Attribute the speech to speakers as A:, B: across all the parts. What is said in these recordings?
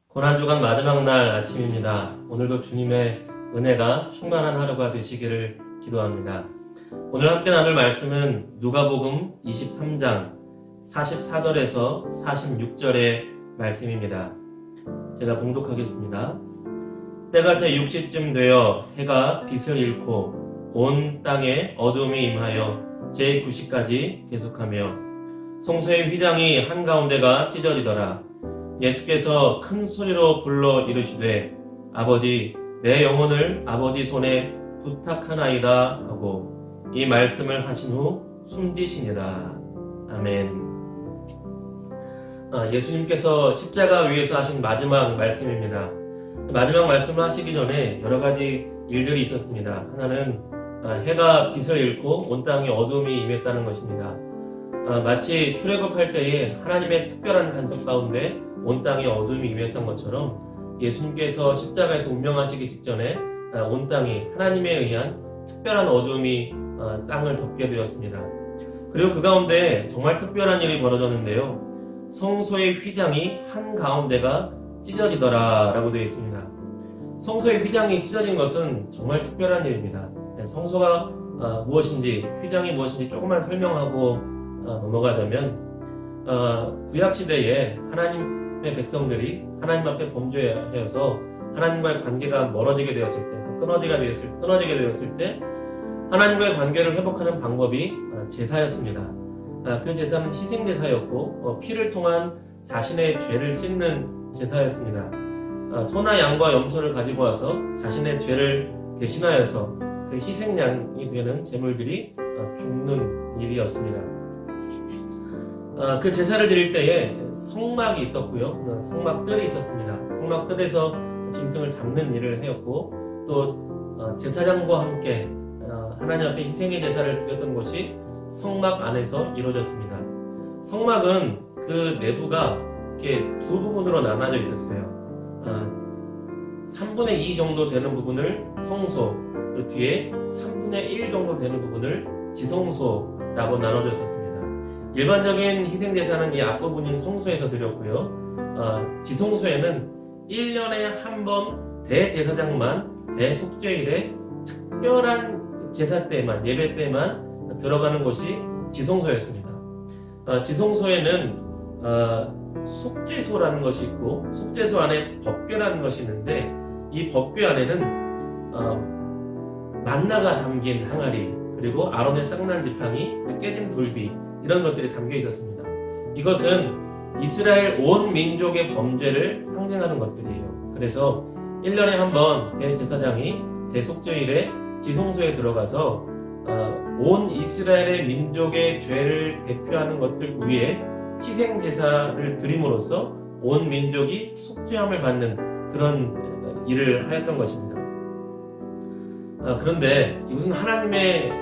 A: 고난주간 마지막 날 아침입니다. 오늘도 주님의 은혜가 충만한 하루가 되시기를 기도합니다. 오늘 함께 나눌 말씀은 누가복음 23장 44절에서 46절의 말씀입니다. 제가 봉독하겠습니다. 때가 제6시쯤 되어 해가 빛을 잃고 온 땅에 어두움이 임하여 제9시까지 계속하며 성소의 휘장이 한가운데가 찢어지더라. 예수께서 큰 소리로 불러 이르시되 아버지 내 영혼을 아버지 손에 부탁하나이다 하고 이 말씀을 하신 후 숨지시니라. 아멘. 예수님께서 십자가 위에서 하신 마지막 말씀입니다. 마지막 말씀을 하시기 전에 여러 가지 일들이 있었습니다. 하나는 해가 빛을 잃고 온 땅에 어둠이 임했다는 것입니다. 마치 출애굽할 때에 하나님의 특별한 간섭 가운데 온 땅에 어둠이 임했던 것처럼 예수님께서 십자가에서 운명하시기 직전에 온 땅이 하나님에 의한 특별한 어둠이 땅을 덮게 되었습니다. 그리고 그 가운데 정말 특별한 일이 벌어졌는데요. 성소의 휘장이 한가운데가 찢어지더라 라고 되어 있습니다. 성소의 휘장이 찢어진 것은 정말 특별한 일입니다. 성소가 무엇인지, 휘장이 무엇인지 조금만 설명하고 넘어가자면 구약시대에 하나님의 백성들이 하나님 앞에 범죄하여서 하나님과의 관계가 멀어지게 되었을 때, 끊어지게 되었을 때 하나님과의 관계를 회복하는 방법이 제사였습니다. 그 제사는 희생제사였고 피를 통한 자신의 죄를 씻는 제사였습니다. 소나 양과 염소를 가지고 와서 자신의 죄를 대신하여서 그 희생양이 되는 제물들이 죽는 일이었습니다. 그 제사를 드릴 때에 성막이 있었고요. 성막들이 있었습니다. 성막들에서 짐승을 잡는 일을 해왔고 또 제사장과 함께 하나님 앞에 희생의 제사를 드렸던 것이 성막 안에서 이루어졌습니다. 성막은 그 내부가 이렇게 두 부분으로 나눠져 있었어요. 3분의 2 정도 되는 부분을 성소, 그 뒤에 3분의 1 정도 되는 부분을 지성소라고 나눠져 있었습니다. 일반적인 희생제사는 이 앞부분인 성소에서 드렸고요. 지성소에는 1년에 한 번 대제사장만 대속죄일에 특별한 제사 때만, 예배 때만 들어가는 것이 지성소였습니다. 지성소에는 속죄소라는 것이 있고 속죄소 안에 법궤라는 것이 있는데 이 법궤 안에는 만나가 담긴 항아리 그리고 아론의 쌍난 지팡이, 깨진 돌비 이런 것들이 담겨 있었습니다. 이것은 이스라엘 온 민족의 범죄를 상징하는 것들이에요. 그래서 1년에 한 번 대제사장이 대속죄일에 지성소에 들어가서 온 이스라엘의 민족의 죄를 대표하는 것들 위에 희생제사를 드림으로써 온 민족이 속죄함을 받는 그런 일을 하였던 것입니다. 그런데 이것은 하나님의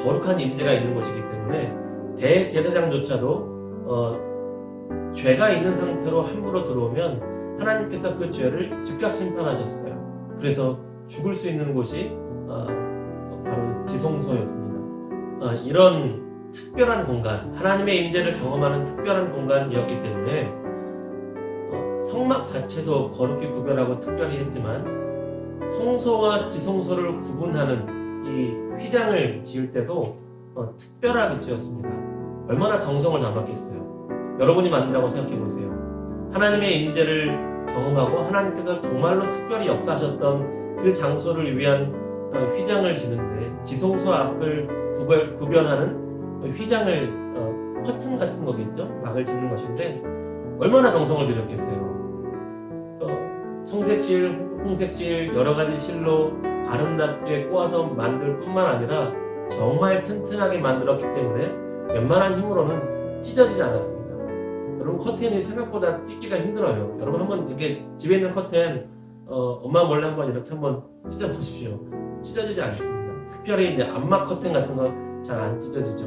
A: 거룩한 임재가 있는 것이기 때문에 대제사장조차도 죄가 있는 상태로 함부로 들어오면 하나님께서 그 죄를 즉각 심판하셨어요. 그래서 죽을 수 있는 곳이 바로 지성소였습니다. 이런 특별한 공간, 하나님의 임재를 경험하는 특별한 공간이었기 때문에 성막 자체도 거룩히 구별하고 특별히 했지만 성소와 지성소를 구분하는 이 휘장을 지을 때도 특별하게 지었습니다. 얼마나 정성을 담았겠어요. 여러분이 만든다고 생각해 보세요. 하나님의 임재를 경험하고 하나님께서 정말로 특별히 역사하셨던 그 장소를 위한 휘장을 지는데 지성소 앞을 구별하는 휘장을 커튼 같은 거겠죠? 막을 짓는 것인데 얼마나 정성을 들였겠어요. 청색실, 홍색실 여러 가지 실로 아름답게 꼬아서 만들 뿐만 아니라 정말 튼튼하게 만들었기 때문에 웬만한 힘으로는 찢어지지 않았습니다. 여러분 커튼이 생각보다 찢기가 힘들어요. 여러분 한번 이렇게 집에 있는 커튼 엄마 몰래 한번 이렇게 한번 찢어보십시오. 찢어지지 않습니다. 특별히 이제 암막 커튼 같은 거 잘 안 찢어지죠.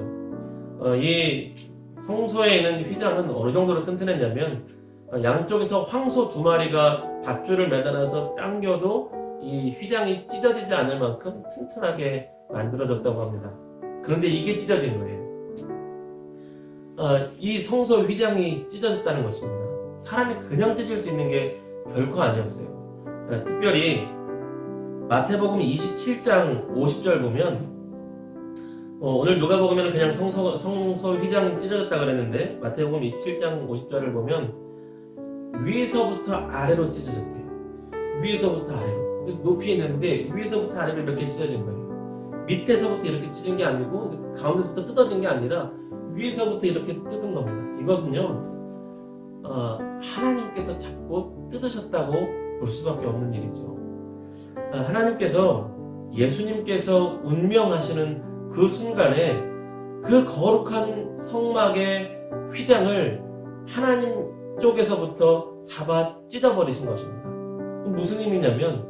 A: 이 성소에 있는 휘장은 어느 정도로 튼튼했냐면 양쪽에서 황소 2마리가 밧줄을 매달아서 당겨도 이 휘장이 찢어지지 않을 만큼 튼튼하게 만들어졌다고 합니다. 그런데 이게 찢어진 거예요. 이 성소 휘장이 찢어졌다는 것입니다. 사람이 그냥 찢을 수 있는 게 결코 아니었어요. 특별히 마태복음 27장 50절 보면 오늘 누가복음에는 그냥 성소 휘장이 찢어졌다 그랬는데 마태복음 27장 50절을 보면 위에서부터 아래로 찢어졌대요. 위에서부터 아래로. 높이 있는데 위에서부터 아래로 이렇게 찢어진 거예요. 밑에서부터 이렇게 찢은 게 아니고 가운데서부터 뜯어진 게 아니라 위에서부터 이렇게 뜯은 겁니다. 이것은요 하나님께서 잡고 뜯으셨다고 볼 수밖에 없는 일이죠. 하나님께서 예수님께서 운명하시는 그 순간에 그 거룩한 성막의 휘장을 하나님 쪽에서부터 잡아 찢어버리신 것입니다. 무슨 의미냐면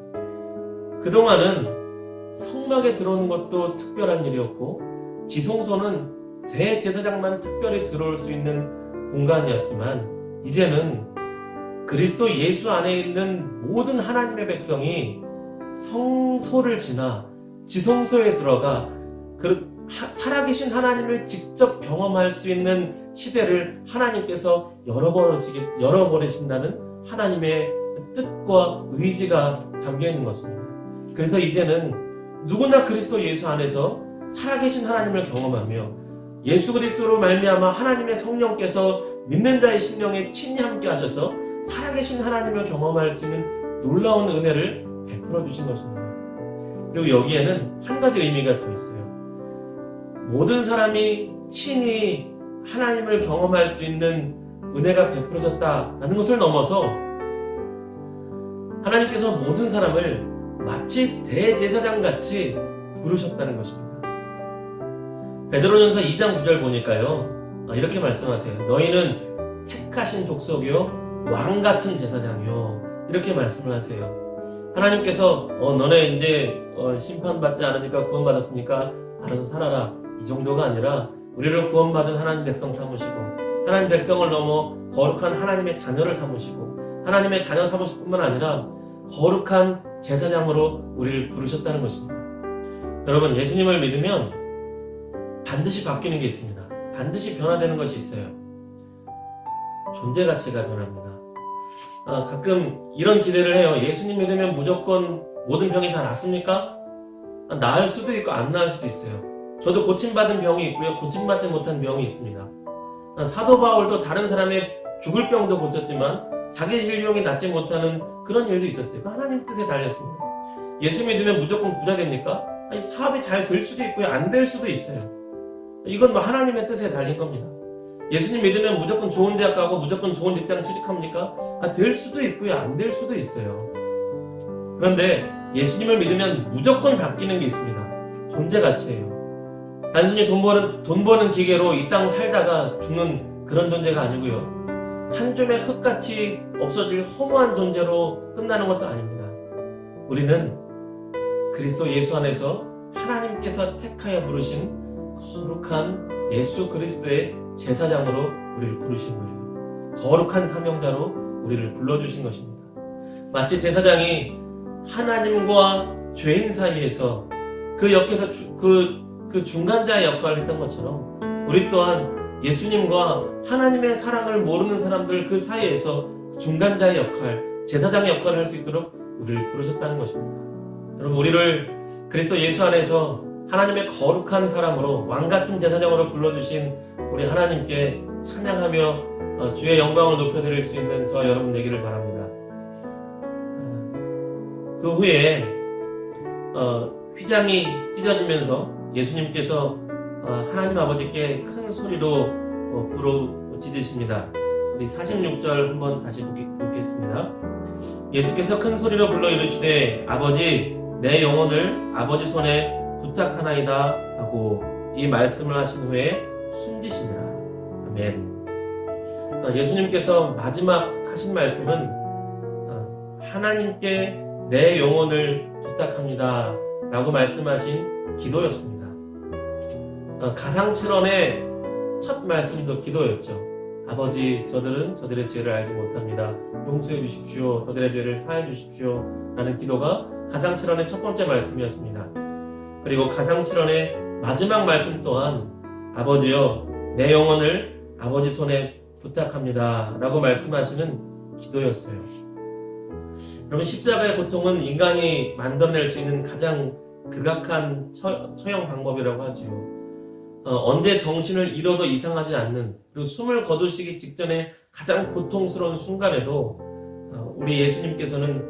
A: 그동안은 성막에 들어오는 것도 특별한 일이었고 지성소는 대제사장만 특별히 들어올 수 있는 공간이었지만 이제는 그리스도 예수 안에 있는 모든 하나님의 백성이 성소를 지나 지성소에 들어가 살아계신 하나님을 직접 경험할 수 있는 시대를 하나님께서 열어버리신다는 하나님의 뜻과 의지가 담겨 있는 것입니다. 그래서 이제는 누구나 그리스도 예수 안에서 살아계신 하나님을 경험하며 예수 그리스도로 말미암아 하나님의 성령께서 믿는 자의 심령에 친히 함께 하셔서 살아계신 하나님을 경험할 수 있는 놀라운 은혜를 베풀어 주신 것입니다. 그리고 여기에는 한 가지 의미가 더 있어요. 모든 사람이 친히 하나님을 경험할 수 있는 은혜가 베풀어졌다라는 것을 넘어서 하나님께서 모든 사람을 마치 대제사장같이 부르셨다는 것입니다. 베드로전서 2장 9절 보니까요 이렇게 말씀하세요. 너희는 택하신 족속이요 왕같은 제사장이요 이렇게 말씀을 하세요. 하나님께서 너네 이제 심판받지 않으니까 구원받았으니까 알아서 살아라 이 정도가 아니라 우리를 구원받은 하나님 백성 삼으시고 하나님 백성을 넘어 거룩한 하나님의 자녀를 삼으시고 하나님의 자녀 삼으실 뿐만 아니라 거룩한 제사장으로 우리를 부르셨다는 것입니다. 여러분 예수님을 믿으면 반드시 바뀌는 게 있습니다. 반드시 변화되는 것이 있어요. 존재 가치가 변합니다. 가끔 이런 기대를 해요. 예수님 믿으면 무조건 모든 병이 다 낫습니까? 나을 수도 있고 안 나을 수도 있어요. 저도 고침받은 병이 있고요. 고침받지 못한 병이 있습니다. 사도 바울도 다른 사람의 죽을 병도 고쳤지만 자기 질병이 낫지 못하는 그런 일도 있었어요. 하나님 뜻에 달렸습니다. 예수 믿으면 무조건 부자 됩니까? 아니, 사업이 잘 될 수도 있고요. 안 될 수도 있어요. 이건 하나님의 뜻에 달린 겁니다. 예수님 믿으면 무조건 좋은 대학 가고 무조건 좋은 직장 취직합니까? 될 수도 있고요. 안 될 수도 있어요. 그런데 예수님을 믿으면 무조건 바뀌는 게 있습니다. 존재 가치예요. 단순히 돈 버는 기계로 이 땅 살다가 죽는 그런 존재가 아니고요. 한 줌의 흙같이 없어질 허무한 존재로 끝나는 것도 아닙니다. 우리는 그리스도 예수 안에서 하나님께서 택하여 부르신 거룩한 예수 그리스도의 제사장으로 우리를 부르신 거예요. 거룩한 사명자로 우리를 불러주신 것입니다. 마치 제사장이 하나님과 죄인 사이에서 그 역에서 그 중간자의 역할을 했던 것처럼 우리 또한 예수님과 하나님의 사랑을 모르는 사람들 그 사이에서 중간자의 역할, 제사장의 역할을 할 수 있도록 우리를 부르셨다는 것입니다. 여러분 우리를 그리스도 예수 안에서 하나님의 거룩한 사람으로 왕같은 제사장으로 불러주신 우리 하나님께 찬양하며 주의 영광을 높여드릴 수 있는 저와 여러분 되기를 바랍니다. 그 후에 휘장이 찢어지면서 예수님께서 하나님 아버지께 큰 소리로 부르짖으십니다. 우리 46절 한번 다시 보겠습니다. 예수께서 큰 소리로 불러 이르시되 아버지 내 영혼을 아버지 손에 부탁하나이다 하고 이 말씀을 하신 후에 숨지시니라. 아멘. 예수님께서 마지막 하신 말씀은 하나님께 내 영혼을 부탁합니다 라고 말씀하신 기도였습니다. 가상칠언의 첫 말씀도 기도였죠. 아버지 저들은 저들의 죄를 알지 못합니다. 용서해 주십시오. 저들의 죄를 사해 주십시오 라는 기도가 가상칠언의 첫 번째 말씀이었습니다. 그리고 가상칠언의 마지막 말씀 또한 아버지여 내 영혼을 아버지 손에 부탁합니다 라고 말씀하시는 기도였어요. 여러분, 십자가의 고통은 인간이 만들어낼 수 있는 가장 극악한 처형 방법이라고 하지요. 언제 정신을 잃어도 이상하지 않는, 그리고 숨을 거두시기 직전에 가장 고통스러운 순간에도 우리 예수님께서는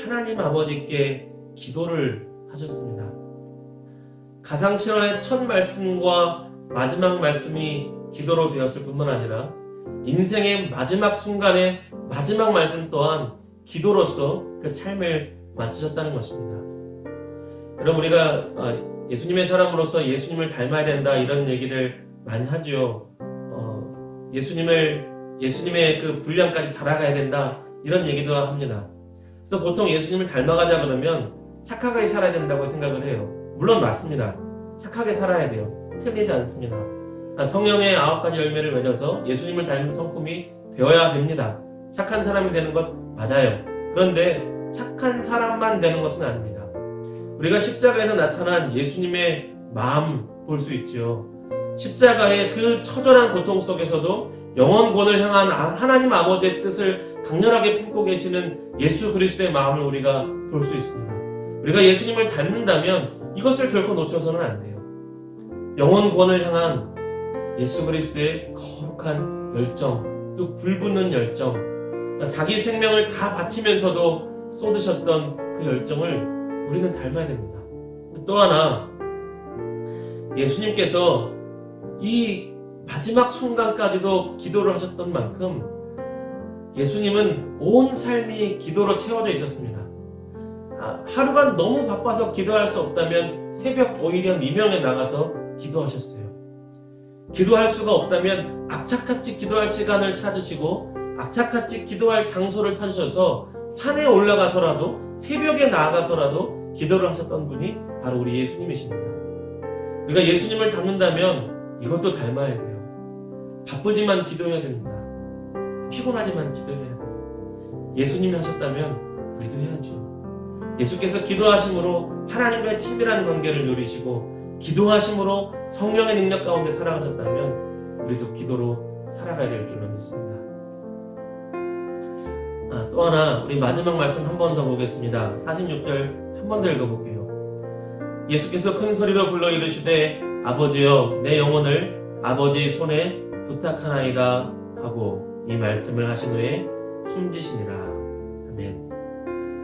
A: 하나님 아버지께 기도를 하셨습니다. 가상칠언의 첫 말씀과 마지막 말씀이 기도로 되었을 뿐만 아니라 인생의 마지막 순간의 마지막 말씀 또한 기도로서 그 삶을 마치셨다는 것입니다. 여러분, 우리가 예수님의 사람으로서 예수님을 닮아야 된다 이런 얘기들 많이 하죠. 예수님의 그 분량까지 자라가야 된다 이런 얘기도 합니다. 그래서 보통 예수님을 닮아가자 그러면 착하게 살아야 된다고 생각을 해요. 물론 맞습니다. 착하게 살아야 돼요. 틀리지 않습니다. 성령의 9가지 열매를 맺어서 예수님을 닮은 성품이 되어야 됩니다. 착한 사람이 되는 것 맞아요. 그런데 착한 사람만 되는 것은 아닙니다. 우리가 십자가에서 나타난 예수님의 마음 볼 수 있죠. 십자가의 그 처절한 고통 속에서도 영원권을 향한 하나님 아버지의 뜻을 강렬하게 품고 계시는 예수 그리스도의 마음을 우리가 볼 수 있습니다. 우리가 예수님을 닮는다면 이것을 결코 놓쳐서는 안 돼요. 영원권을 향한 예수 그리스도의 거룩한 열정, 그 불붙는 열정, 자기 생명을 다 바치면서도 쏟으셨던 그 열정을 우리는 닮아야 됩니다. 또 하나, 예수님께서 이 마지막 순간까지도 기도를 하셨던 만큼 예수님은 온 삶이 기도로 채워져 있었습니다. 하루가 너무 바빠서 기도할 수 없다면 새벽 오히려 미명에 나가서 기도하셨어요. 기도할 수가 없다면 악착같이 기도할 시간을 찾으시고 악착같이 기도할 장소를 찾으셔서 산에 올라가서라도 새벽에 나아가서라도 기도를 하셨던 분이 바로 우리 예수님이십니다. 우리가 예수님을 닮는다면 이것도 닮아야 돼요. 바쁘지만 기도해야 됩니다. 피곤하지만 기도해야 돼요. 예수님이 하셨다면 우리도 해야죠. 예수께서 기도하심으로 하나님과의 친밀한 관계를 누리시고 기도하심으로 성령의 능력 가운데 살아가셨다면 우리도 기도로 살아가야 될 줄로 믿습니다. 또 하나, 우리 마지막 말씀 한 번 더 보겠습니다. 46절 한 번 더 읽어볼게요. 예수께서 큰 소리로 불러 이르시되 아버지여 내 영혼을 아버지의 손에 부탁하나이다 하고 이 말씀을 하신 후에 숨지시니라. 아멘.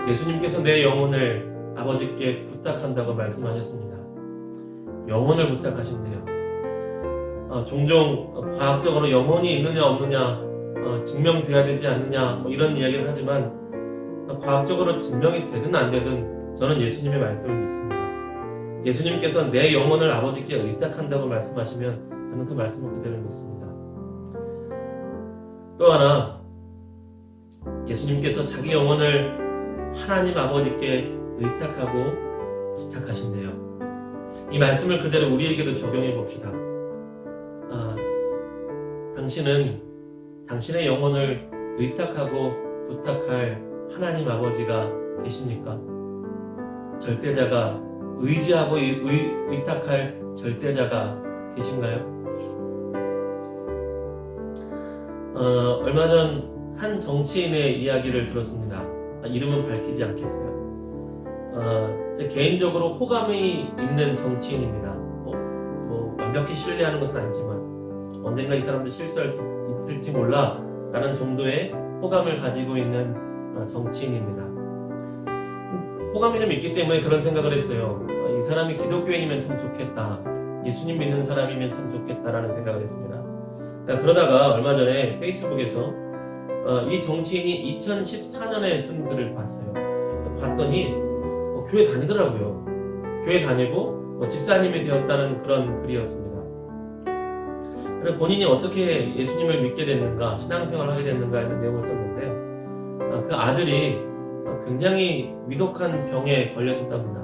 A: 예수님께서 내 영혼을 아버지께 부탁한다고 말씀하셨습니다. 영혼을 부탁하신대요. 종종 과학적으로 영혼이 있느냐 없느냐 증명돼야 되지 않느냐 이런 이야기를 하지만 과학적으로 증명이 되든 안 되든 저는 예수님의 말씀을 믿습니다. 예수님께서 내 영혼을 아버지께 의탁한다고 말씀하시면 저는 그 말씀을 그대로 믿습니다. 또 하나, 예수님께서 자기 영혼을 하나님 아버지께 의탁하고 부탁하신대요. 이 말씀을 그대로 우리에게도 적용해 봅시다. 당신은 당신의 영혼을 의탁하고 부탁할 하나님 아버지가 계십니까? 절대자가 의지하고 의탁할 절대자가 계신가요? 얼마 전 한 정치인의 이야기를 들었습니다. 이름은 밝히지 않겠어요. 제 개인적으로 호감이 있는 정치인입니다. 완벽히 신뢰하는 것은 아니지만 언젠가 이 사람도 실수할 수 있을지 몰라 라는 정도의 호감을 가지고 있는 정치인입니다. 호감이 좀 있기 때문에 그런 생각을 했어요. 이 사람이 기독교인이면 참 좋겠다. 예수님 믿는 사람이면 참 좋겠다라는 생각을 했습니다. 그러다가 얼마 전에 페이스북에서 이 정치인이 2014년에 쓴 글을 봤어요. 봤더니 교회 다니더라고요. 교회 다니고 집사님이 되었다는 그런 글이었습니다. 본인이 어떻게 예수님을 믿게 됐는가, 신앙생활을 하게 됐는가 이런 내용을 썼는데 그 아들이 굉장히 위독한 병에 걸렸었답니다.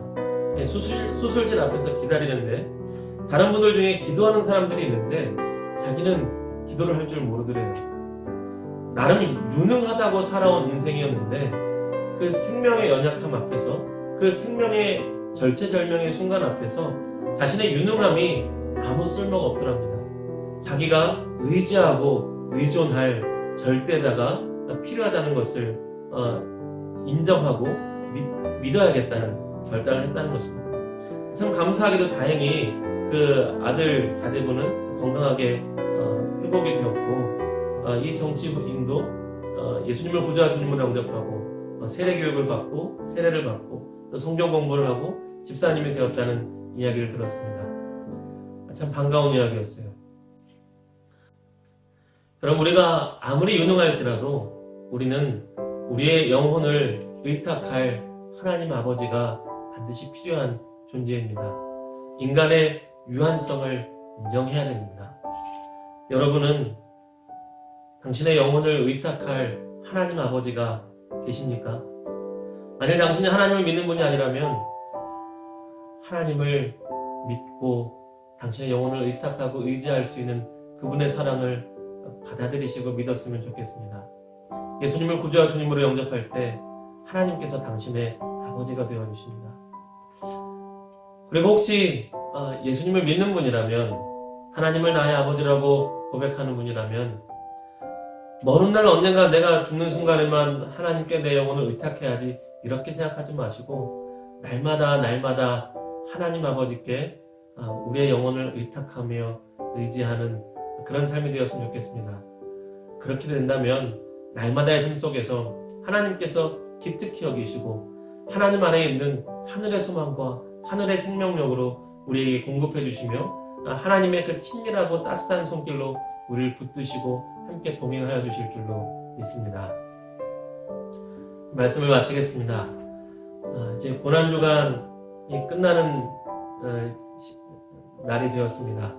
A: 수술실 앞에서 기다리는데 다른 분들 중에 기도하는 사람들이 있는데 자기는 기도를 할 줄 모르더래요. 나름 유능하다고 살아온 인생이었는데 그 생명의 연약함 앞에서, 그 생명의 절체절명의 순간 앞에서 자신의 유능함이 아무 쓸모가 없더랍니다. 자기가 의지하고 의존할 절대자가 필요하다는 것을 인정하고 믿어야겠다는 결단을 했다는 것입니다. 참 감사하게도 다행히 그 아들 자제분은 건강하게 회복이 되었고, 이 정치인도 예수님을 구주와 주님으로 영접하고 세례 교육을 받고 세례를 받고 또 성경 공부를 하고 집사님이 되었다는 이야기를 들었습니다. 참 반가운 이야기였어요. 그럼 우리가 아무리 유능할지라도 우리는 우리의 영혼을 의탁할 하나님 아버지가 반드시 필요한 존재입니다. 인간의 유한성을 인정해야 됩니다. 여러분은 당신의 영혼을 의탁할 하나님 아버지가 계십니까? 만약 당신이 하나님을 믿는 분이 아니라면 하나님을 믿고 당신의 영혼을 의탁하고 의지할 수 있는 그분의 사랑을 받아들이시고 믿었으면 좋겠습니다. 예수님을 구주와 주님으로 영접할 때 하나님께서 당신의 아버지가 되어주십니다. 그리고 혹시 예수님을 믿는 분이라면, 하나님을 나의 아버지라고 고백하는 분이라면, 먼 훗날 언젠가 내가 죽는 순간에만 하나님께 내 영혼을 의탁해야지 이렇게 생각하지 마시고 날마다 하나님 아버지께 우리의 영혼을 의탁하며 의지하는 그런 삶이 되었으면 좋겠습니다. 그렇게 된다면 날마다의 삶 속에서 하나님께서 기특히 여기시고 하나님 안에 있는 하늘의 소망과 하늘의 생명력으로 우리에게 공급해 주시며 하나님의 그 친밀하고 따뜻한 손길로 우리를 붙드시고 함께 동행하여 주실 줄로 믿습니다. 말씀을 마치겠습니다. 이제 고난주간이 끝나는 날이 되었습니다.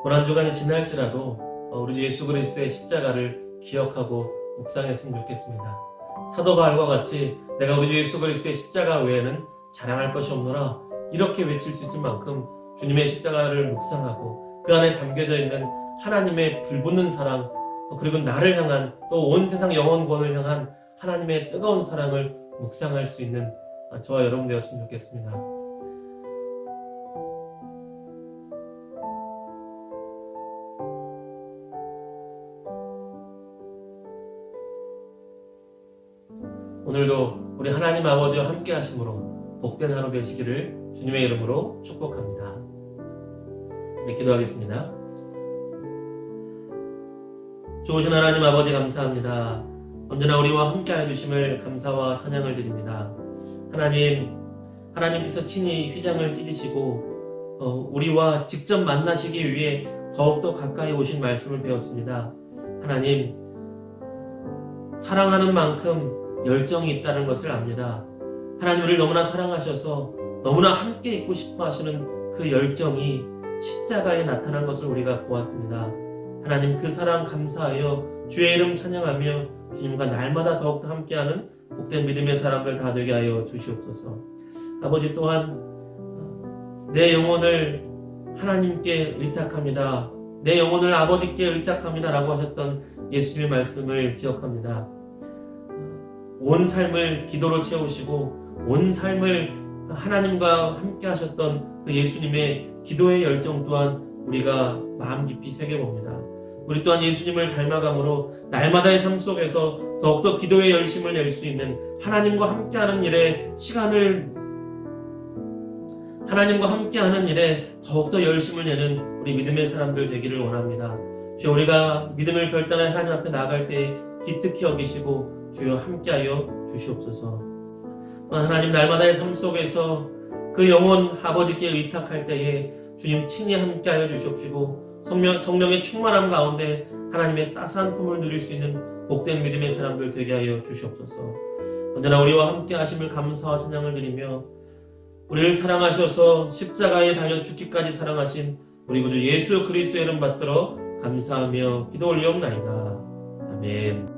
A: 고난주간이 지날지라도 우리 주 예수 그리스도의 십자가를 기억하고 묵상했으면 좋겠습니다. 사도 바울과 같이 내가 우리 주 예수 그리스도의 십자가 외에는 자랑할 것이 없노라 이렇게 외칠 수 있을 만큼 주님의 십자가를 묵상하고 그 안에 담겨져 있는 하나님의 불붙는 사랑, 그리고 나를 향한 또 온 세상 영혼권을 향한 하나님의 뜨거운 사랑을 묵상할 수 있는 저와 여러분 되었으면 좋겠습니다. 오늘도 우리 하나님 아버지와 함께 하심으로 복된 하루 되시기를 주님의 이름으로 축복합니다. 네, 기도하겠습니다. 좋으신 하나님 아버지 감사합니다. 언제나 우리와 함께 해주심을 감사와 찬양을 드립니다. 하나님께서 친히 휘장을 찢으시고 우리와 직접 만나시기 위해 더욱더 가까이 오신 말씀을 배웠습니다. 하나님, 사랑하는 만큼 열정이 있다는 것을 압니다. 하나님, 우리를 너무나 사랑하셔서 너무나 함께 있고 싶어 하시는 그 열정이 십자가에 나타난 것을 우리가 보았습니다. 하나님, 그 사랑 감사하여 주의 이름 찬양하며 주님과 날마다 더욱더 함께하는 복된 믿음의 사람들 다 되게 하여 주시옵소서. 아버지, 또한 내 영혼을 하나님께 의탁합니다. 내 영혼을 아버지께 의탁합니다 라고 하셨던 예수님의 말씀을 기억합니다. 온 삶을 기도로 채우시고 온 삶을 하나님과 함께 하셨던 그 예수님의 기도의 열정 또한 우리가 마음 깊이 새겨봅니다. 우리 또한 예수님을 닮아감으로 날마다의 삶 속에서 더욱더 기도의 열심을 낼 수 있는 하나님과 함께하는 일에 하나님과 함께하는 일에 더욱더 열심을 내는 우리 믿음의 사람들 되기를 원합니다. 주여, 우리가 믿음을 결단해 하나님 앞에 나아갈 때 기특히 여기시고 주여 함께하여 주시옵소서. 하나님, 날마다의 삶 속에서 그 영혼 아버지께 의탁할 때에 주님 친히 함께하여 주시옵시고 성령의 충만함 가운데 하나님의 따스한 품을 누릴 수 있는 복된 믿음의 사람들 되게 하여 주시옵소서. 언제나 우리와 함께 하심을 감사와 찬양을 드리며 우리를 사랑하셔서 십자가에 달려 죽기까지 사랑하신 우리 구주 예수 그리스도의 이름 받들어 감사하며 기도 올리옵나이다. 아멘.